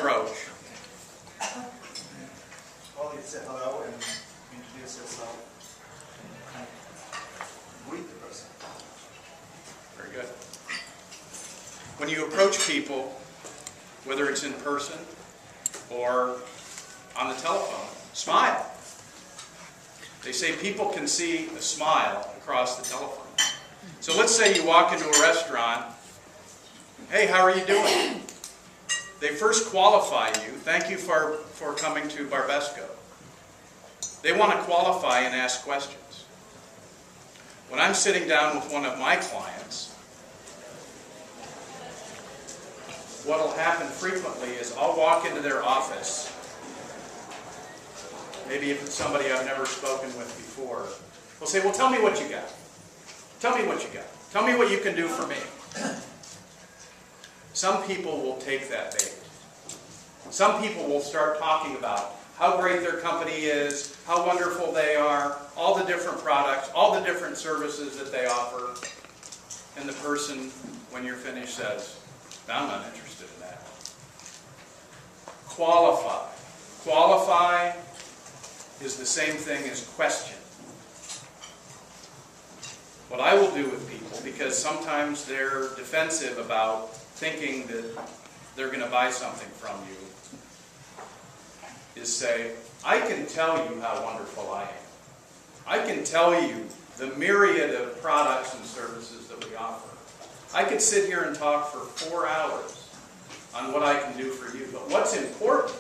approach? Well, he'd say hello and introduce yourself and greet the person. Very good. When you approach people, whether it's in person or on the telephone, smile. They say people can see a smile across the telephone. So let's say you walk into a restaurant. Hey, how are you doing? They first qualify you. Thank you for coming to Barbesco. They want to qualify and ask questions. When I'm sitting down with one of my clients, what will happen frequently is I'll walk into their office. Maybe if it's somebody I've never spoken with before. We'll say, well, tell me what you got. Tell me what you got. Tell me what you can do for me. Some people will take that bait. Some people will start talking about how great their company is, how wonderful they are, all the different products, all the different services that they offer. And the person, when you're finished, says, I'm not interested in that. Qualify. Qualify is the same thing as question. What I will do with people, because sometimes they're defensive about thinking that they're going to buy something from you, is say, I can tell you how wonderful I am. I can tell you the myriad of products and services that we offer. I could sit here and talk for 4 hours on what I can do for you. But what's important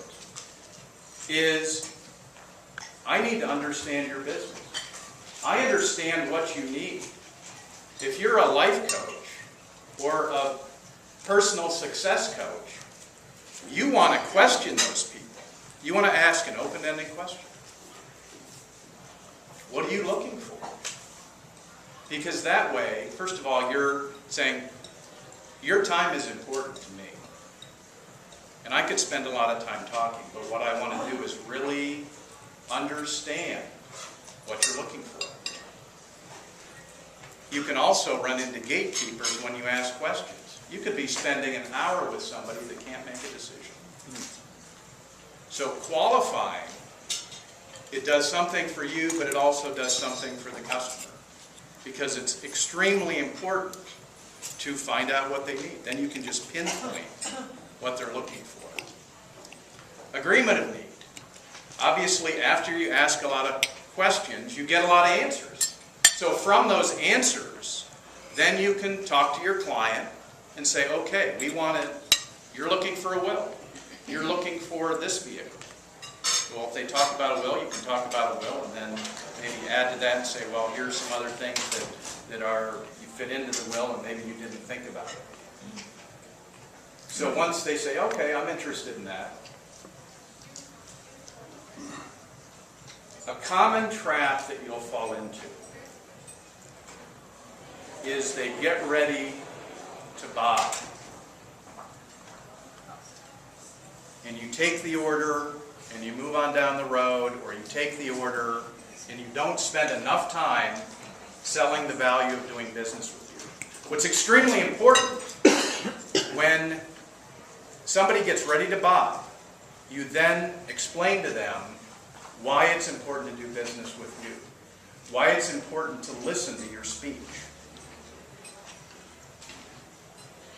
is I need to understand your business. I understand what you need. If you're a life coach or a personal success coach, you want to question those people. You want to ask an open-ended question. What are you looking for? Because that way, first of all, you're saying, your time is important to me. And I could spend a lot of time talking, but what I want to do is really understand what you're looking for. You can also run into gatekeepers when you ask questions. You could be spending an hour with somebody that can't make a decision. So qualifying, it does something for you, but it also does something for the customer. Because it's extremely important to find out what they need. Then you can just pinpoint what they're looking for. Agreement of need. Obviously, after you ask a lot of questions, you get a lot of answers. So from those answers, then you can talk to your client and say, okay, you're looking for a will. You're looking for this vehicle. Well, if they talk about a will, you can talk about a will, and then maybe add to that and say, well, here's some other things that you fit into the will, and maybe you didn't think about it. So once they say, okay, I'm interested in that. A common trap that you'll fall into is they get ready to buy. And you take the order and you move on down the road, or you take the order and you don't spend enough time selling the value of doing business with you. What's extremely important when somebody gets ready to buy, you then explain to them why it's important to do business with you, why it's important to listen to your speech.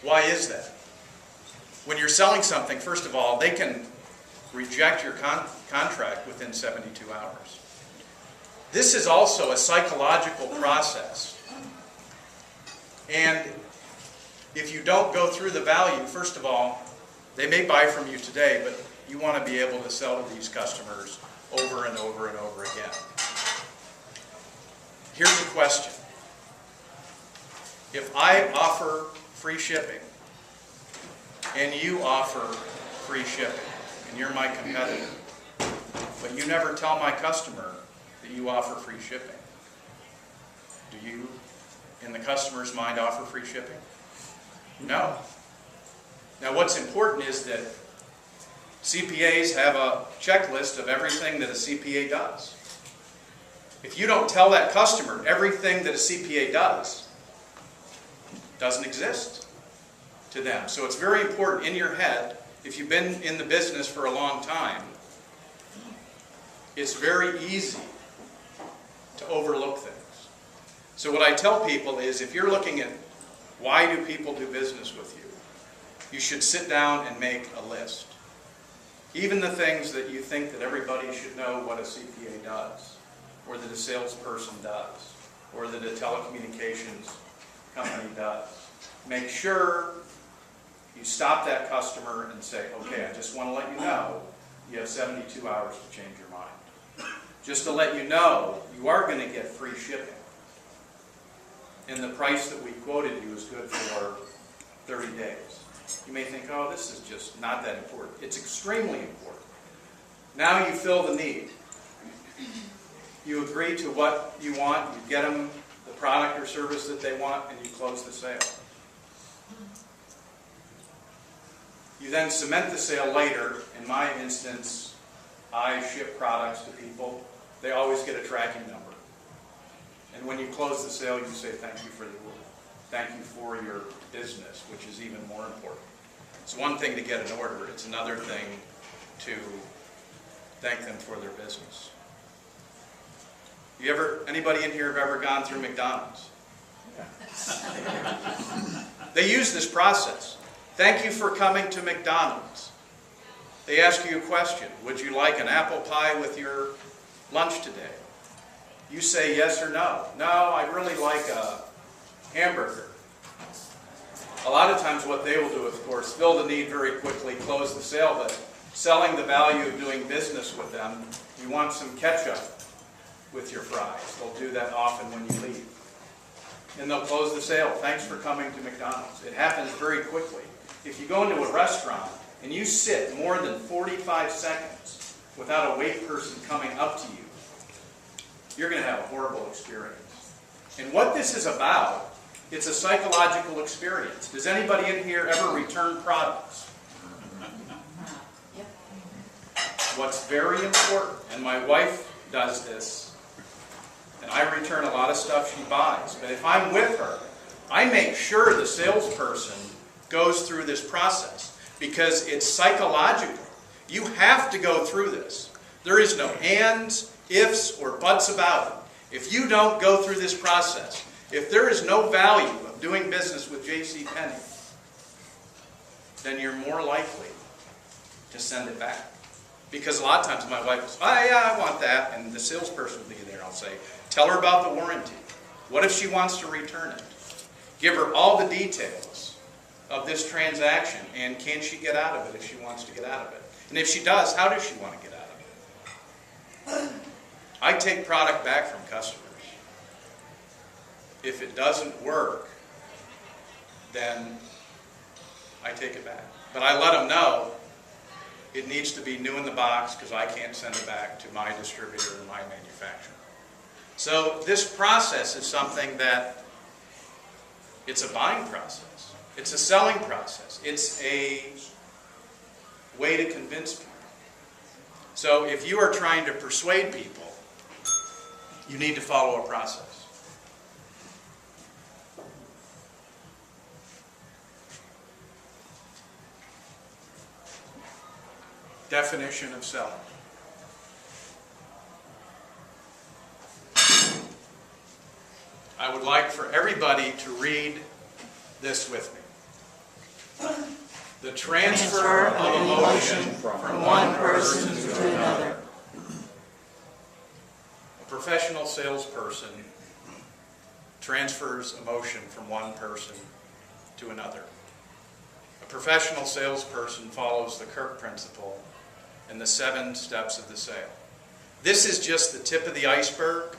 Why is that? When you're selling something, first of all, they can reject your contract within 72 hours. This is also a psychological process. And if you don't go through the value, first of all, they may buy from you today, but you want to be able to sell to these customers over and over and over again. Here's a question. If I offer free shipping, and you offer free shipping, and you're my competitor, but you never tell my customer that you offer free shipping, do you, in the customer's mind, offer free shipping? No. Now what's important is that CPAs have a checklist of everything that a CPA does. If you don't tell that customer everything that a CPA does, it doesn't exist to them. So it's very important in your head, if you've been in the business for a long time, it's very easy to overlook things. So what I tell people is, if you're looking at why do people do business with you, you should sit down and make a list. Even the things that you think that everybody should know what a CPA does, or that a salesperson does, or that a telecommunications company does. Make sure you stop that customer and say, okay, I just want to let you know you have 72 hours to change your mind. Just to let you know, you are going to get free shipping. And the price that we quoted you is good for 30 days. You may think, oh, this is just not that important. It's extremely important. Now you fill the need. You agree to what you want, you get them the product or service that they want, and you close the sale. You then cement the sale later. In my instance, I ship products to people. They always get a tracking number. And when you close the sale, you say thank you for your business, which is even more important. It's one thing to get an order. It's another thing to thank them for their business. Anybody in here have ever gone through McDonald's? They use this process. Thank you for coming to McDonald's. They ask you a question. Would you like an apple pie with your lunch today? You say yes or no. No, I really like a hamburger. A lot of times what they will do, of course, fill the need very quickly, close the sale, but selling the value of doing business with them, you want some ketchup with your fries. They'll do that often when you leave. And they'll close the sale. Thanks for coming to McDonald's. It happens very quickly. If you go into a restaurant and you sit more than 45 seconds without a wait person coming up to you, you're going to have a horrible experience. And what this is about, it's a psychological experience. Does anybody in here ever return products? What's very important, and my wife does this, and I return a lot of stuff she buys, but if I'm with her, I make sure the salesperson goes through this process because it's psychological. You have to go through this. There is no ands, ifs, or buts about it. If you don't go through this process, if there is no value of doing business with JCPenney, then you're more likely to send it back. Because a lot of times my wife goes, oh yeah, I want that, and the salesperson will be there. I'll say, tell her about the warranty. What if she wants to return it? Give her all the details of this transaction, and can she get out of it if she wants to get out of it? And if she does, how does she want to get out of it? I take product back from customers. If it doesn't work, then I take it back. But I let them know it needs to be new in the box because I can't send it back to my distributor or my manufacturer. So this process is something that it's a buying process. It's a selling process. It's a way to convince people. So if you are trying to persuade people, you need to follow a process. Definition of selling. I would like for everybody to read this with me. The transfer of emotion from one person to another. A professional salesperson transfers emotion from one person to another. A professional salesperson follows the Kirk principle and the 7 steps of the sale. This is just the tip of the iceberg.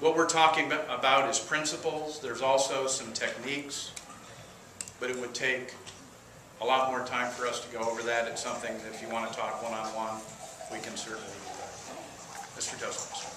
What we're talking about is principles. There's also some techniques, but it would take a lot more time for us to go over that. It's something that if you want to talk one-on-one, we can certainly do that. Mr. Toastmaster.